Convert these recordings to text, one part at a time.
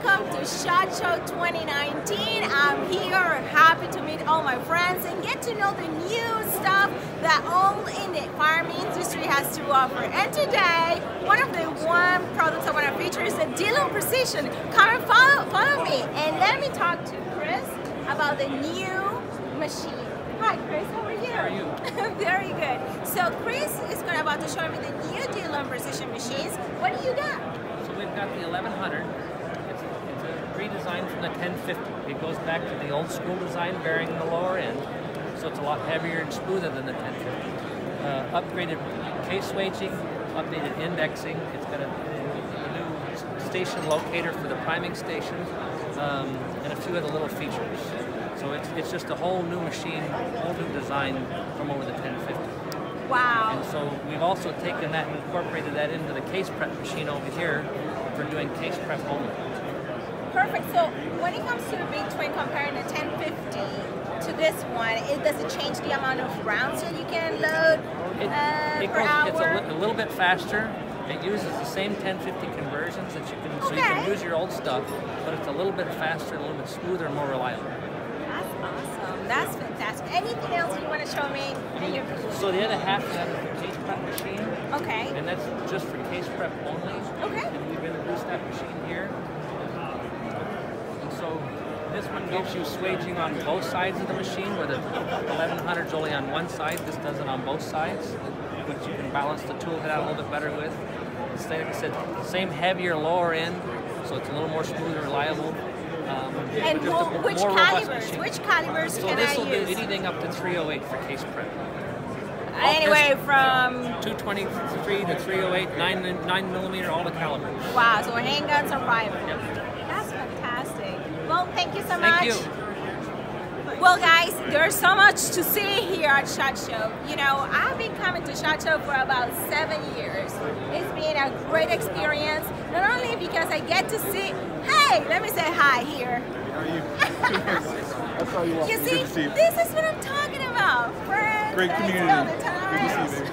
welcome to SHOT Show 2019. I'm here, happy to meet all my friends and get to know the new stuff that all in the firearm industry has to offer. And today, one of the products I want to feature is the Dillon Precision. Come and follow me and let me talk to Chris about the new machine. Hi Chris, how are you? How are you? Very good. So Chris is about to show me the new Dillon Precision machines. What do you got? So we've got the 1100. It's a redesign from the 1050. It goes back to the old school design, bearing the lower end. So it's a lot heavier and smoother than the 1050. Upgraded case weighting, updated indexing. It's got a new station locator for the priming station, and a few other little features. So it's just a whole new machine, whole new design from over the 1050. Wow. And so we've also taken that and incorporated that into the case prep machine over here for doing case prep only. Perfect. So when it comes to between comparing the 1050 to this one, does it change the amount of rounds that you can load per hour? It's a little bit faster. It uses the same 1050 conversions that you can, so you can use your old stuff, but it's a little bit faster, a little bit smoother, and more reliable. That's awesome. That's fantastic. Anything else you want to show me? So the other half of that is the case prep machine. Okay. And that's just for case prep only. Okay. And we've introduced that machine here. And so this one gives you swaging on both sides of the machine, where the 1100 is only on one side. This does it on both sides, which you can balance the tool head out a little bit better with. It's, like I said, same heavier lower end, so it's a little more smooth and reliable. And which calibers? Which calibers so can this I will use? do anything up to 308 for case prep. Anyway, from 223 to 308, 9mm, all the calibers. Wow, so handguns or rifles. Yep. That's fantastic. Well, thank you so much. Thank you. Well, guys, there's so much to see here at SHOT Show. You know, I've been coming to SHOT Show for about 7 years. It's been a great experience, not only because I get to see, hey, let me say hi here. How are you? That's all you want. You Good see, to see you. this is what I'm talking about. Friends, Great community. all the time. Good to see you.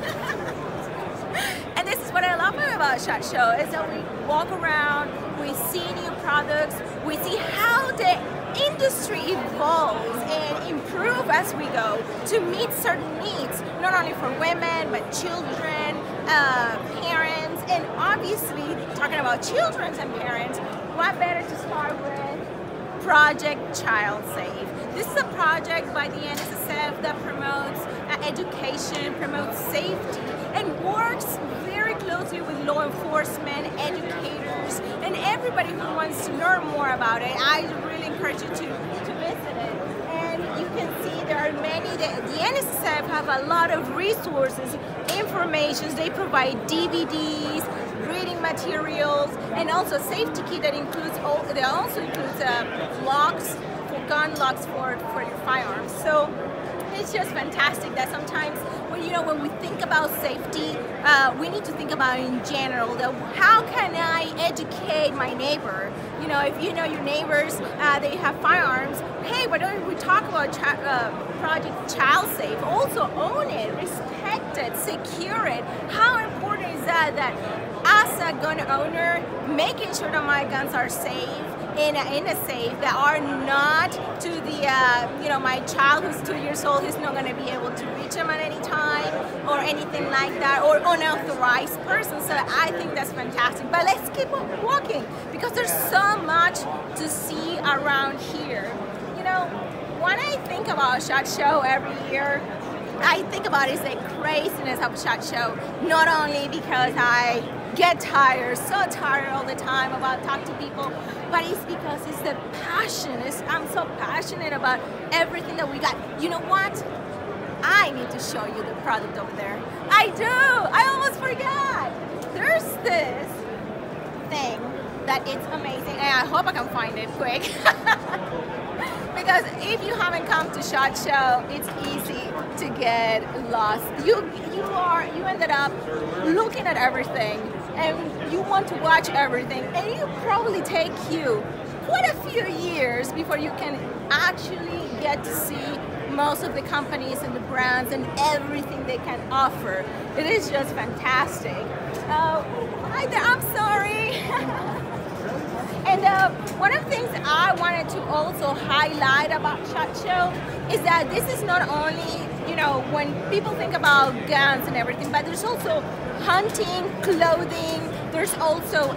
And this is what I love about SHOT Show, is that we walk around, we see new products, we see how the industry evolves and improve as we go to meet certain needs, not only for women, but children, parents, and obviously, talking about children and parents, what better to start with Project Child Safe. This is a project by the NSSF that promotes education, promotes safety, and works very closely with law enforcement, educators, and everybody who wants to learn more about it. I really encourage you to visit it. And you can see there are many, the NSSF have a lot of resources, information. They provide DVDs, reading materials, and also safety kit that includes, they also includes locks, gun locks for your firearms. So it's just fantastic that sometimes when we think about safety, we need to think about it in general. How can I educate my neighbor? You know, if you know your neighbors, they have firearms. Hey, why don't we talk about Project Child Safe? Also own it, respect it, secure it. How important is that? That as a gun owner, making sure that my guns are safe. In a safe that are not to the, my child who's 2 years old, who's not going to be able to reach them at any time or anything like that, or unauthorized person. So I think that's fantastic. But let's keep on walking because there's so much to see around here. You know, when I think about SHOT Show every year, I think about is the craziness of SHOT Show. Not only because I get tired, so tired all the time about talking to people, but it's because it's the passion. I'm so passionate about everything that we got. You know what? I need to show you the product over there. I do. I almost forgot. There's this thing that it's amazing, and I hope I can find it quick. Because if you haven't come to SHOT Show, it's easy to get lost. You ended up looking at everything, and you want to watch everything, and it probably take you quite a few years before you can actually get to see most of the companies and the brands and everything they can offer. It is just fantastic. Hi there, I'm sorry. And one of the things I wanted to also highlight about SHOT Show is that this is not only, you know, when people think about guns and everything, but there's also hunting, clothing, there's also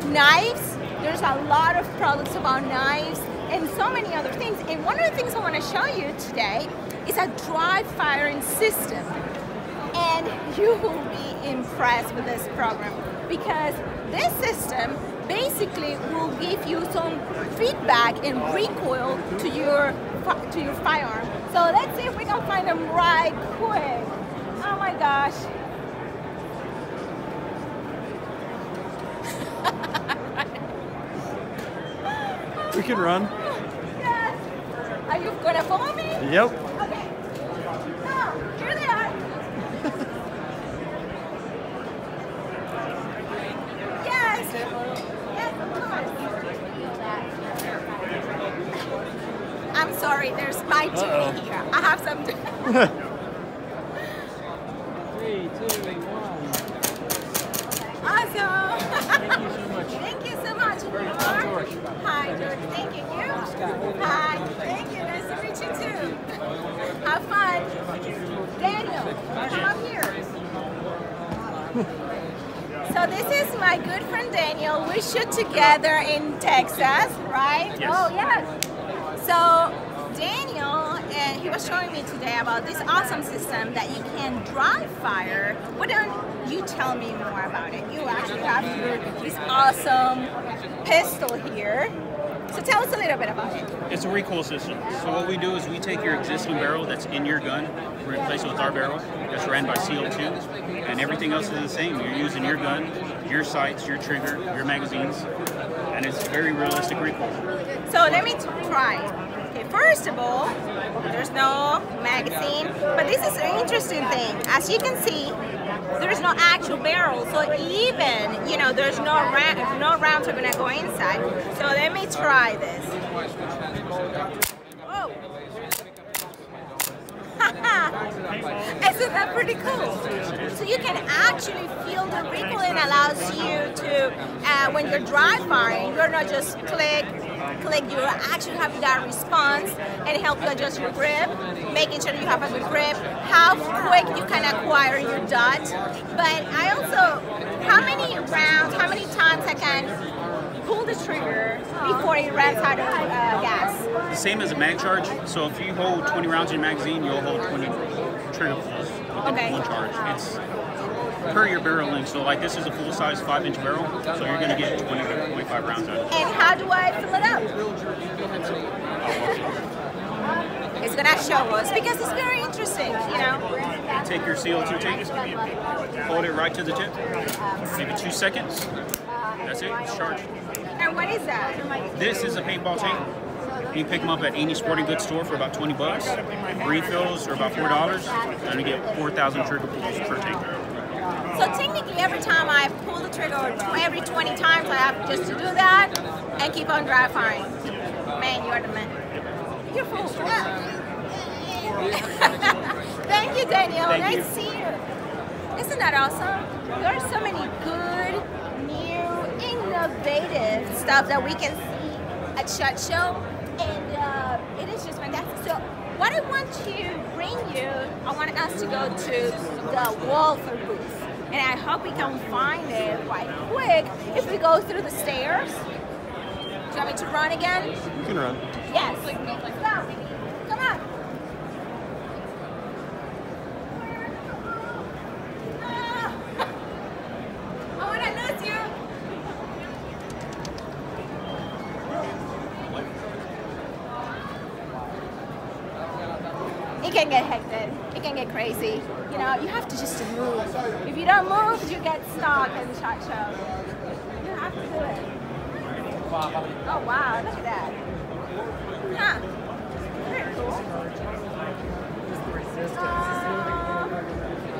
knives. There's a lot of products about knives and so many other things. And one of the things I want to show you today is a dry firing system. And you will be impressed with this program because this system basically will give you some feedback and recoil to your firearm. So let's see if we can find them right quick. Oh my gosh. We can run. Yes. Are you gonna follow me? Yep. Okay. Oh, here they are. Yes. Yes, of course. I'm sorry, there's my duty here. I have some. 3, 2, 1. Awesome. Thank you so much. Thank you so much. I'm George. Hi, George. Thank you. Hi. Thank you. Nice to meet you too. Have fun. Daniel, come up here. So this is my good friend Daniel. We shoot together in Texas, right? Yes. Oh, yes. So Daniel, he was showing me today about this awesome system that you can dry fire. Why don't you tell me more about it? You actually have this awesome pistol here. So tell us a little bit about it. It's a recoil system. So what we do is we take your existing barrel that's in your gun, we replace it with our barrel that's ran by CO2, and everything else is the same. You're using your gun, your sights, your trigger, your magazines, and it's very realistic recoil. So let me try. Okay, first of all, there's no magazine, but this is an interesting thing. As you can see, there's no actual barrel, so even, you know, there's no rounds are gonna go inside. So let me try this. Whoa. Isn't that pretty cool? So you can actually feel the recoil and allows you to, when you're dry firing, you're not just click, you actually have that response and help you adjust your grip, making sure you have a good grip, how quick you can acquire your dot. But I also, how many times I can pull the trigger before it runs out of gas? The same as a mag charge. So if you hold 20 rounds in your magazine, you'll hold 20 trigger pulls within one charge. It's per your barrel length. So like this is a full-size 5-inch barrel, so you're going to get 20 to 25 rounds out of it. And how do I fill it up? It's going to show us because it's very interesting, you know. Take your CO2 tank, hold it right to the tip, maybe 2 seconds. That's it, it's charged. And what is that? This is a paintball tank. You pick them up at any sporting goods store for about 20 bucks. Refills are about $4, and you get 4,000 trigger pulls per tank. So technically every time I pull the trigger, or every 20 times I have just to do that and keep on dry firing. Man, you're the man. You're full. Thank you, Daniel. Nice to see you. Isn't that awesome? There are so many good, new, innovative stuff that we can see at SHOT Show, and it is just fantastic. So what I want to bring you, I want us to go to the Walther booth, and I hope we can find it quite quick if we go through the stairs. Do you want me to run again? You can run. Yes. Let's go. Come on. I want to lose you. It can get hectic. It can get crazy. You know, you have to just move. If you don't move, you get stuck in the SHOT Show. You have to do it. Oh wow, look at that. Huh. Very cool.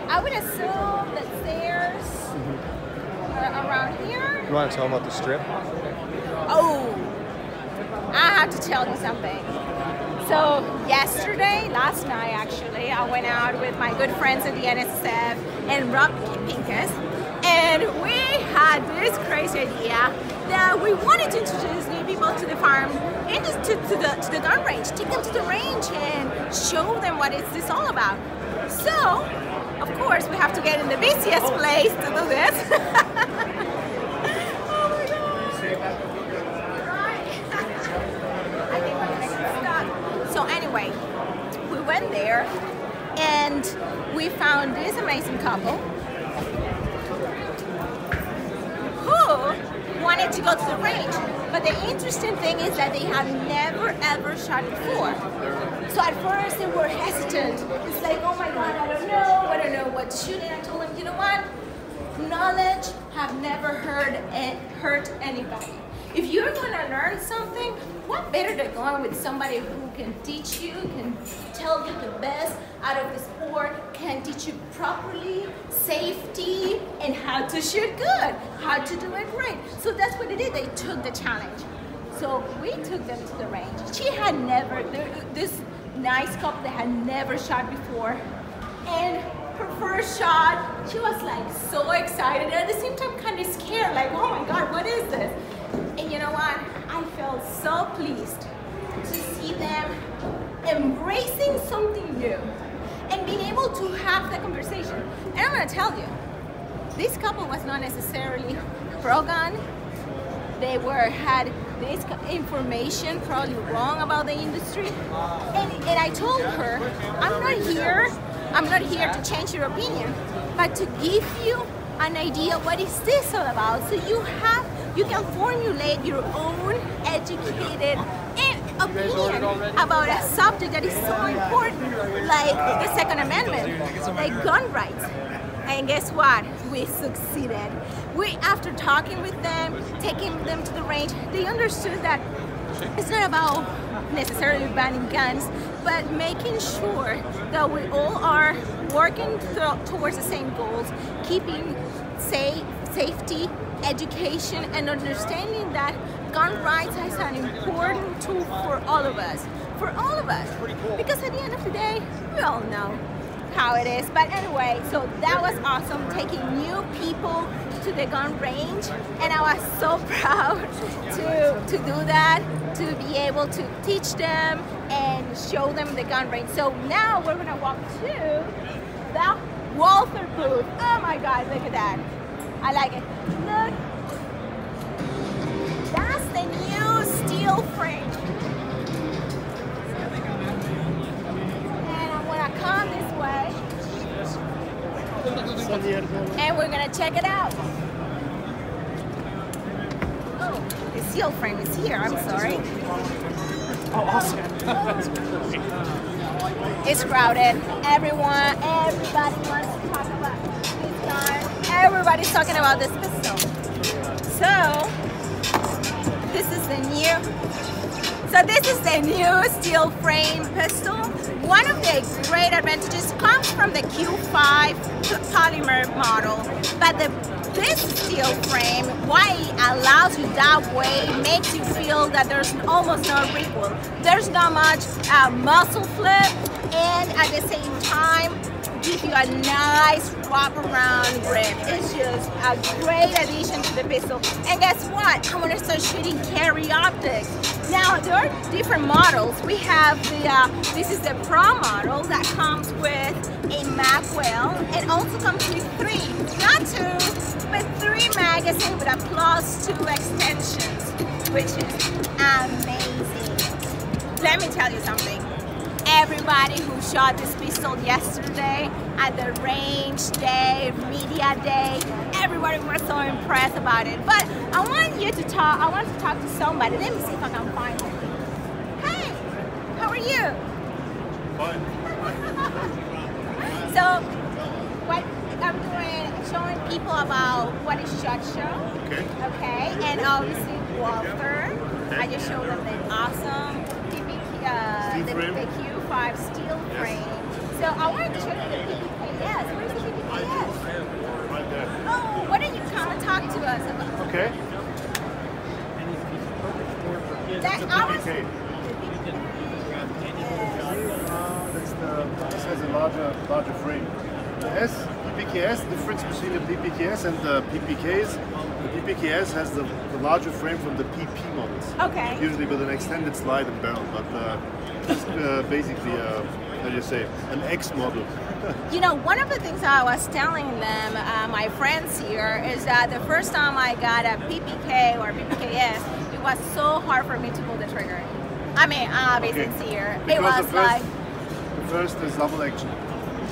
I would assume that stairs are around here. You want to tell them about the strip? Oh, I have to tell you something. So last night actually, I went out with my good friends at the NSF and Rob Pincus, and we had had this crazy idea that we wanted to introduce new people to the farm and to the gun range, take them to the range and show them what it's this all about. So, of course, we have to get in the busiest place to do this. Oh my God. Right. I think we're gonna get stuck. So anyway, we went there and we found this amazing couple who wanted to go to the range. But the interesting thing is that they have never ever shot before. So at first they were hesitant. It's like, oh my God, I don't know what to shoot. And I told them, you know what? Knowledge have never hurt anybody. If you're gonna learn something, what better than going with somebody who can teach you, can tell you the best out of the sport, can teach you properly, safety, and how to shoot good, how to do it great. So that's what they did. They took the challenge. So we took them to the range. She had never, this nice couple that had never shot before, and her first shot, she was like so excited and at the same time kind of scared, like, oh my God, what is this? And you know what? I felt so pleased to see them embracing something new and being able to have the conversation. And I'm gonna tell you, this couple was not necessarily pro-gun. They had this information probably wrong about the industry. And I told her, I'm not here to change your opinion, but to give you an idea what is this all about, so you can formulate your own educated opinion about a subject that is so important, like the Second Amendment, like gun rights. And guess what? We succeeded. After talking with them, taking them to the range, they understood that it's not about necessarily banning guns, but making sure that we all are working towards the same goals, keeping safety, education, and understanding that gun rights is an important tool for all of us. For all of us. Because at the end of the day, we all know how it is. But anyway, so that was awesome, taking new people to the gun range, and I was so proud to do that, to be able to teach them and show them the gun range. So now we're gonna walk to the Walther booth. Oh my God, look at that. I like it. Look, that's the new steel frame. And I'm gonna come this way. And we're gonna check it out. Oh, the steel frame is here, I'm sorry. Oh, awesome. It's crowded. Everybody wants to talk about this gun. Everybody's talking about this pistol. So, this is the new steel frame pistol. One of the great advantages comes from the Q5 polymer model, but this steel frame, why it allows you that way, makes you feel that there's almost no recoil. There's not much muzzle flip, and at the same time, give you a nice wrap-around grip. It's just a great addition to the pistol. And guess what? I'm gonna start shooting carry optics. Now, there are different models. We have this is the Pro model that comes with a mag well, and also comes with not two, but 3 magazines with a +2 extensions, which is amazing. Let me tell you something. Everybody who shot this pistol yesterday at the range day, media day, everybody was so impressed about it. But I want to talk to somebody. Let me see if I can find him. Hey, how are you? Fine. So, what I'm doing, showing people about what is SHOT Show. Okay. Okay, and obviously Walther. Okay. I just showed them the awesome the Q5 steel frame. So I wanted to show you the PPKS. Where's the PPKS? Right there. Oh, why don't you come and talk to us about? Okay. That, This has a larger frame. The S PPKS, the difference between the PPKS and the PPKs. The PPKS has the larger frame from the PP models. Okay. Usually with an extended slide and barrel, but this is basically, how do you say, an X model. You know, one of the things I was telling them, my friends here, is that the first time I got a PPK or PPKS, it was so hard for me to pull the trigger. I mean, I'll be sincere. It was like... The first is double action.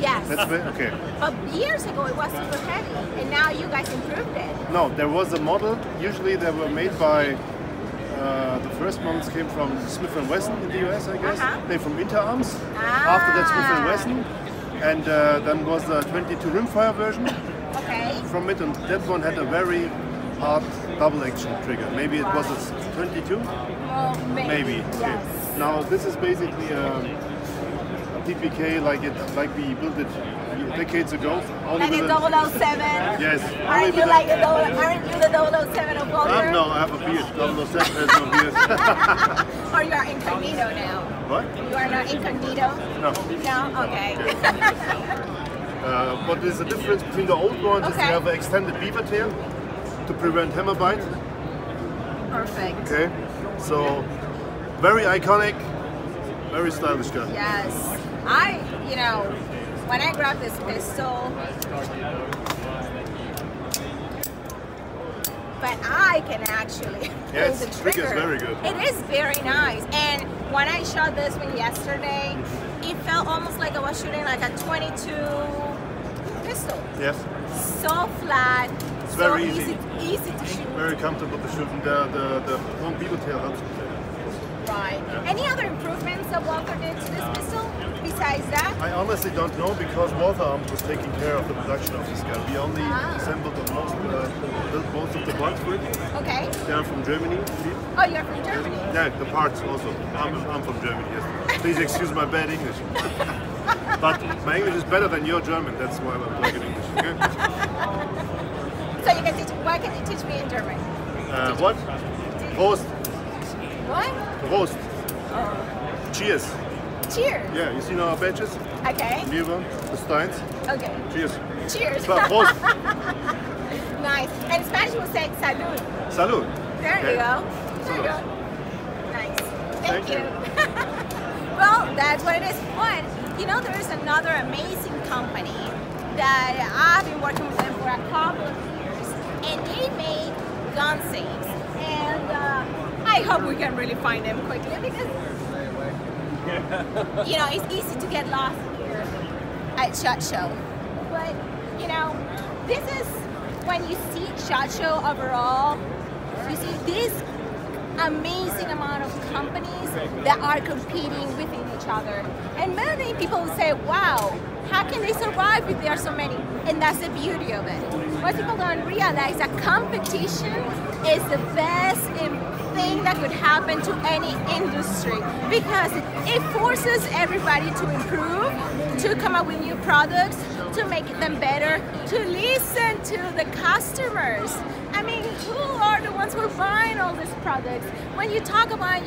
Yes. That's it? Okay. But years ago it was super heavy, and now you guys improved it. No, there was a model. Usually they were made by, the first models came from Smith & Wesson in the US, I guess. They're from Interarms. After that Smith & Wesson. And then was the 22 rimfire version from it, and that one had a very hard double action trigger. Maybe it was a 22? Well, maybe. Yes. Okay. Now this is basically a PPK like we built it decades ago. Like a 007? Yes. Aren't you like aren't you the 007 of Walter? No, I have a beard. 007 has no beard. Or you are incognito now? What? You are not incognito? No. No? Okay. What is the difference between the old ones is they have an extended beaver tail to prevent hammer bite. Perfect. Okay. So, very iconic, very stylish gun. Yes. You know, when I grab this pistol, but I can actually pull the trigger. It's very good. It is very nice. And when I shot this one yesterday, it felt almost like I was shooting like a 22 pistol. Yes. So flat. It's so very easy to shoot. Very comfortable to shoot. And the long beaver tail helps with that. Right. Any other improvements that Walter did to this pistol besides that? I honestly don't know, because Walter Arms was taking care of the production of this gun. We only assembled the built most of the parts for it. Okay. They are from Germany. Oh, you're from Germany? Yeah, the parts also. I'm from Germany, yes. Please excuse my bad English. But my English is better than your German, that's why I'm talking English. Okay? So you can teach, why can you teach me in German? What? Prost. What? Prost. Cheers. Cheers. Yeah, you see our badges? Okay. Lieber, the Steins. Okay. Cheers. Cheers. Prost. Nice. And in Spanish we'll say salud. Salud. There you go. There you go. Nice. Thank you. Well, that's what it is. But, you know, there is another amazing company that I've been working with them for a couple of years, and they make gun safes. And I hope we can really find them quickly, because you know, it's easy to get lost here at SHOT Show. But, you know, this is, when you see SHOT Show overall, you see this amazing amount of companies that are competing within each other. And many people say, wow, how can they survive if there are so many? And that's the beauty of it. What people don't realize that competition is the best thing that could happen to any industry, because it forces everybody to improve, to come up with new products, to make them better, to listen to the customers. I mean, who are the ones who are buying all these products? When you talk about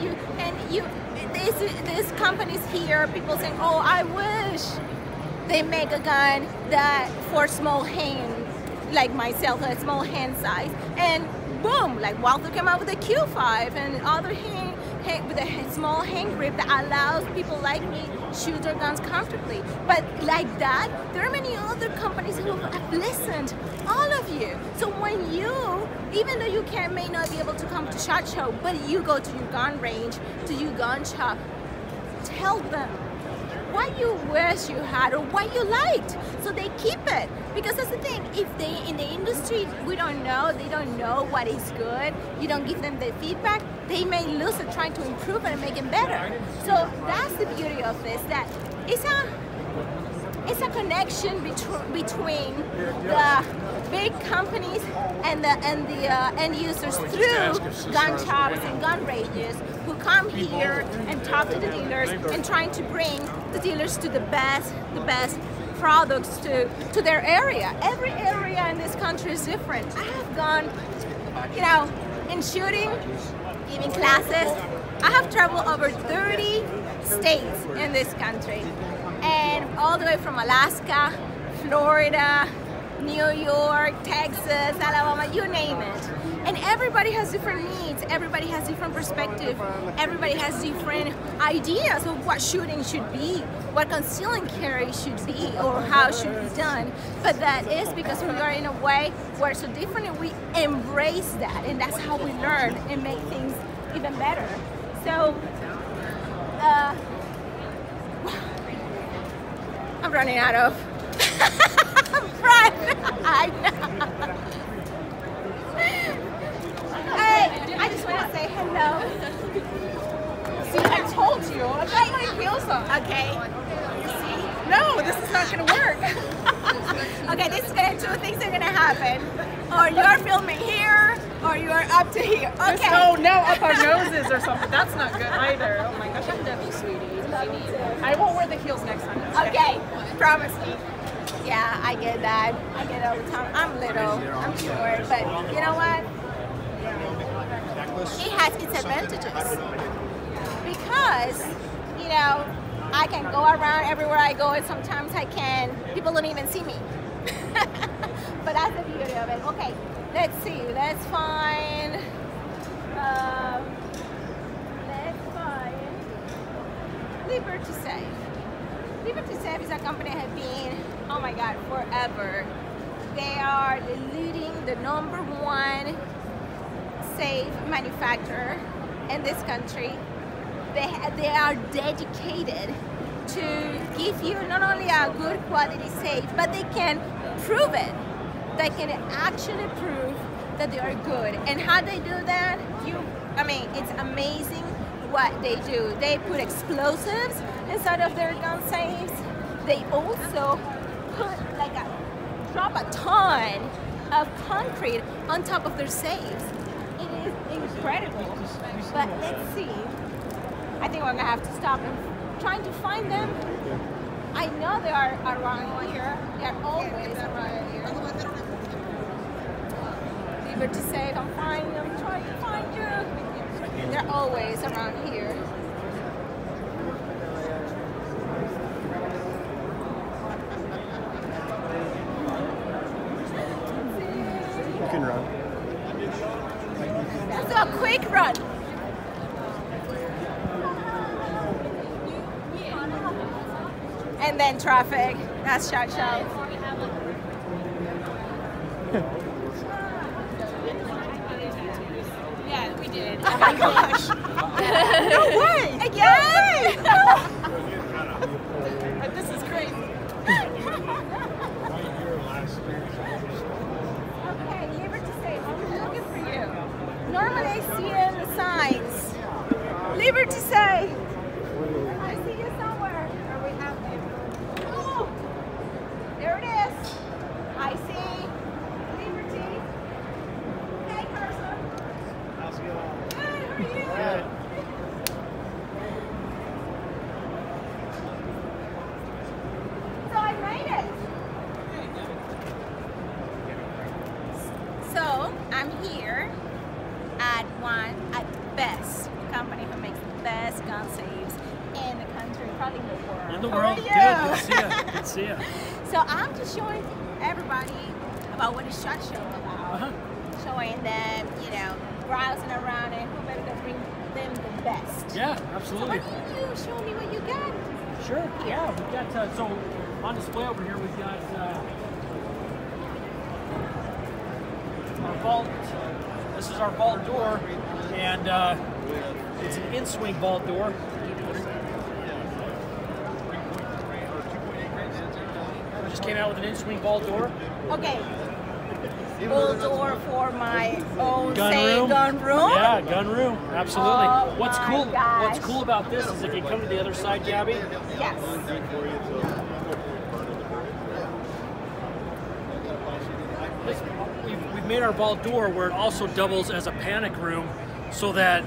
these companies here, people saying, oh, I wish they make a gun that for small hand, like myself, a small hand size, and boom, like Walter came out with a Q5 and other with a small hand grip that allows people like me shoot their guns comfortably. But like that, there are many other companies who have listened, all of you. So when you, even though you may not be able to come to SHOT Show, but you go to your gun range, to your gun shop, tell them what you wish you had or what you liked, so they keep it. Because that's the thing, if they in the industry, we don't know, they don't know what is good, you don't give them the feedback, they may lose it trying to improve it and make it better. So that's the beauty of this, that it's a connection between the big companies and the end users through gun shops and gun ranges, who come here and talk to the dealers and trying to bring the dealers to the best products to their area. Every area in this country is different. I have gone, you know, in shooting, giving classes. I have traveled over 30 states in this country, and all the way from Alaska, Florida, New York, Texas, Alabama, you name it. And everybody has different needs, everybody has different perspective, everybody has different ideas of what shooting should be, what concealing carry should be, or how it should be done. But that is because we are in a way where it's so different and we embrace that, and that's how we learn and make things even better. So, I'm running out of breath. I know. Hey, I just want to say hello. See, I told you. I got my heels on. Okay. You see? No, this is not going to work. Okay, this is gonna, two things are gonna happen. Or you're filming here, or you're up to here. Okay. No, no, up our noses or something. That's not good either. Oh my gosh, I love you, sweetie. I won't wear the heels next time. Okay, promise me. Yeah, I get that. I get it all the time. I'm little, I'm short, but you know what? It has its advantages. Because, you know, I can go around everywhere I go, and sometimes I can, people don't even see me. But that's the beauty of it. Okay, let's see, let's find Liberty Safe. Liberty Safe is a company that has been, oh my God, forever. They are the #1 safe manufacturer in this country. They are dedicated to give you not only a good quality safe, but they can prove it. They can actually prove that they are good. And how they do that, I mean, it's amazing what they do. They put explosives inside of their gun safes. They also drop a ton of concrete on top of their safes. It is incredible. But let's see. I think we're gonna have to stop and trying to find them. I know they are around here. They're always around here. Liberty Safe, I'm finding them, trying to find you. They're always around here. You can run. Let's do a quick run. And then traffic. That's SHOT Show. Yeah, we did. Oh my gosh. No way! Again! This is crazy. Okay, Liberty Safe, I'm looking for you. Normally I see you in the signs. Liberty Safe. I see you somewhere. Or we have you. Oh, there it is. I see Liberty. Hey, Carson. How's it going? Good, how are you? So I made it. So I'm here at the best company who makes the best gun safes in the country, probably in the world. In the How world, are good. you? Good to see you. Good to see you. So I'm just showing everybody about what is SHOT Show about. Showing them, you know, browsing around and who better to bring them the best. Yeah, So absolutely. why don't you show me what you got? Sure. Yeah, we've got so on display over here. We've got our vault. This is our vault door, and it's an in-swing vault door. We just came out with an in-swing vault door. Okay. Full door for my own Gun room. Yeah, gun room. Absolutely. Oh What's my cool? gosh. What's cool about this is if you come to the other side, Gabby. Yes. We've made our vault door where it also doubles as a panic room, so that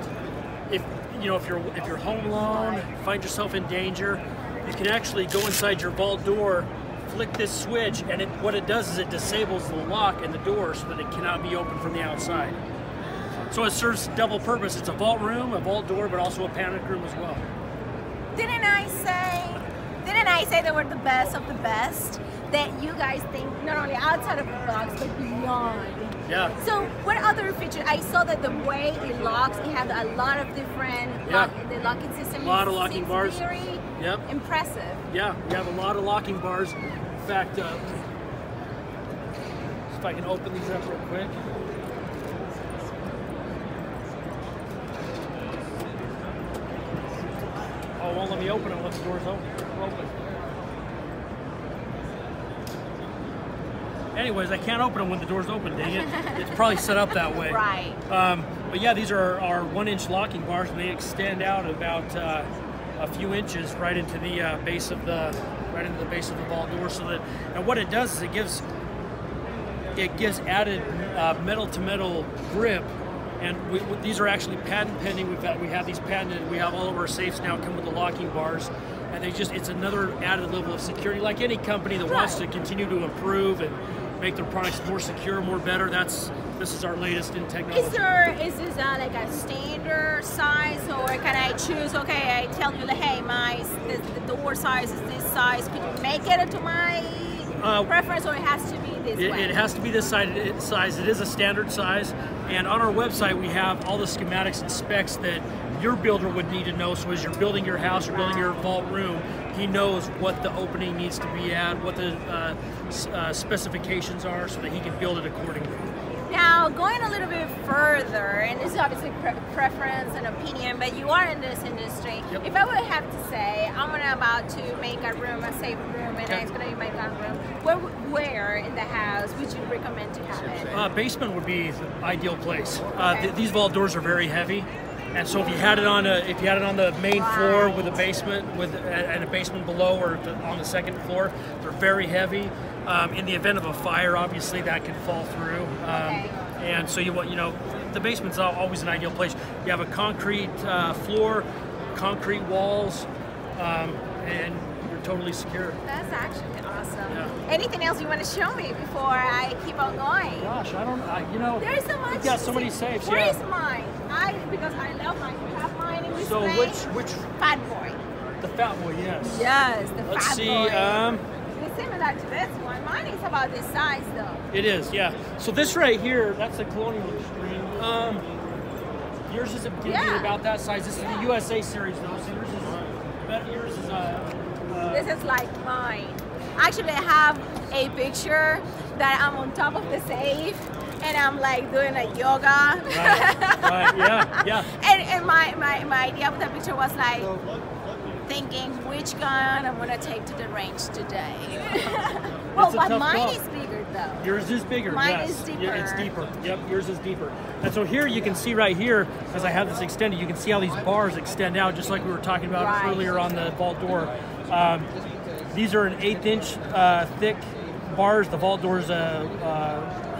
if you're home alone, find yourself in danger, you can actually go inside your vault door, flick this switch, and what it does is it disables the lock in the door so that it cannot be opened from the outside. So it serves double purpose. It's a vault room, a vault door, but also a panic room as well. Didn't I say Didn't I say they were the best of the best? That you guys think not only outside of the box, but beyond. Yeah. So what other features? I saw that the way it locks, it had a lot of different the locking system. A lot of locking bars. Very impressive. Yeah, we have a lot of locking bars. In fact, if I can open these up real quick. Oh, it won't let me open it once the door's open. Anyways, I can't open them when the door's open, dang it. It's probably set up that way. Right. But yeah, these are our 1-inch locking bars, and they extend out about a few inches right into the base of the vault door. So that, and what it does is it gives added metal-to-metal grip. And these are actually patent pending. We have these patented. We have all of our safes now come with the locking bars, and it's another added level of security. Like any company that wants to continue to improve and make their products more secure, more better. This is our latest in technology. Is this like a standard size, or can I choose? Okay, I tell you, hey, the door size is this size. Can you make it to my preference, or it has to be this way? It has to be this size. It is a standard size, and on our website we have all the schematics and specs that your builder would need to know. So as you're building your house, you're building your vault room, he knows what the opening needs to be at, what the specifications are, so that he can build it accordingly. Now, going a little bit further, and this is obviously preference and opinion, but you are in this industry. Yep. If I would have to say, I'm about to make a room, a safe room, and it's going to be my gun room, where in the house would you recommend to have it? Basement would be the ideal place. These vault doors are very heavy. And so if you had it on the main floor with a basement and a basement below or on the second floor, they're very heavy. In the event of a fire, obviously that can fall through. And so the basement's always an ideal place. You have a concrete floor, concrete walls, and you're totally secure. That's actually awesome. Yeah. Anything else you want to show me before I keep on going? Gosh, I don't. There's so much. You've got so many safes. Where is mine? Because I love mine. You have mine in this So place. which? Fat Boy. The Fat Boy, yes. Yes, the Let's Fat see. Boy. It's similar to this one. Mine is about this size though. It is, yeah. So this right here, that's the Colonial Extreme. Yours is about that size. This is the USA series though. So yours is this is like mine. Actually, I have a picture that I'm on top of the safe, and I'm like doing a yoga. Right, yeah. And my idea of that picture was like thinking which gun I'm gonna take to the range today. Well, but mine is bigger though. Yours is bigger. Mine yes. is deeper. Yeah, it's deeper. Yep, yours is deeper. And so here you can see right here, as I have this extended, you can see how these bars extend out, just like we were talking about earlier on the vault door. These are an 1/8 inch thick bars. The vault door is a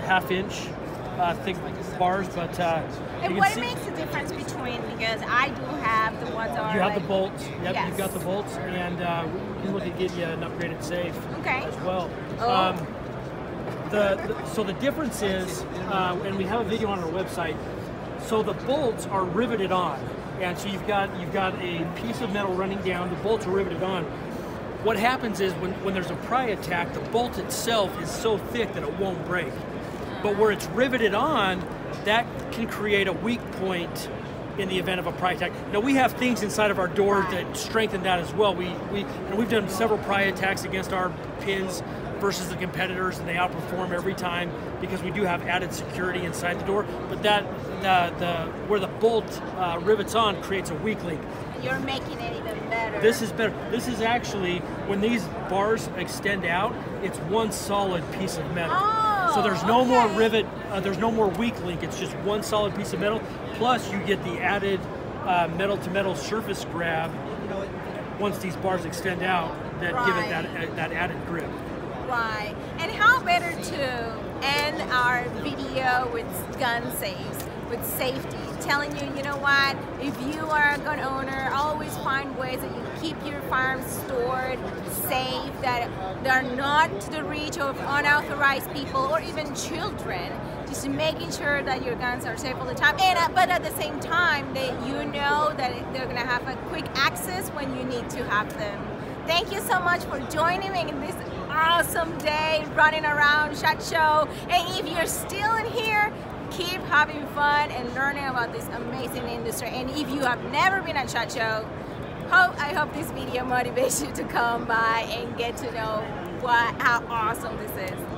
1/2 inch thick bars, but and what makes the difference between, because I do have the ones that are you have like, the bolts. Yep, yes. you've got the bolts, and we can look at getting you an upgraded safe as well. So the difference is, and we have a video on our website. So the bolts are riveted on, and so you've got a piece of metal running down. The bolts are riveted on. What happens is when there's a pry attack, the bolt itself is so thick that it won't break. But where it's riveted on, that can create a weak point in the event of a pry attack. Now we have things inside of our door that strengthen that as well. We've done several pry attacks against our pins versus the competitors, and they outperform every time because we do have added security inside the door. But where the bolt rivets on creates a weak link. You're making it even better. This is better. This is actually, when these bars extend out, it's one solid piece of metal. So there's no more rivet, there's no more weak link, it's just one solid piece of metal. Plus you get the added metal-to-metal surface grab once these bars extend out that give it that added grip. Right. And how better to end our video with gun safes, with safety, telling you, you know what, if you are a gun owner, always find ways that you keep your firearms stored safe, that are not to the reach of unauthorized people or even children. Just making sure that your guns are safe all the time, but at the same time, that you know that they're going to have a quick access when you need to have them thank you so much for joining me in this awesome day running around SHOT Show. And if you're still in here, keep having fun and learning about this amazing industry. And if you have never been at SHOT Show, I hope this video motivates you to come by and get to know how awesome this is.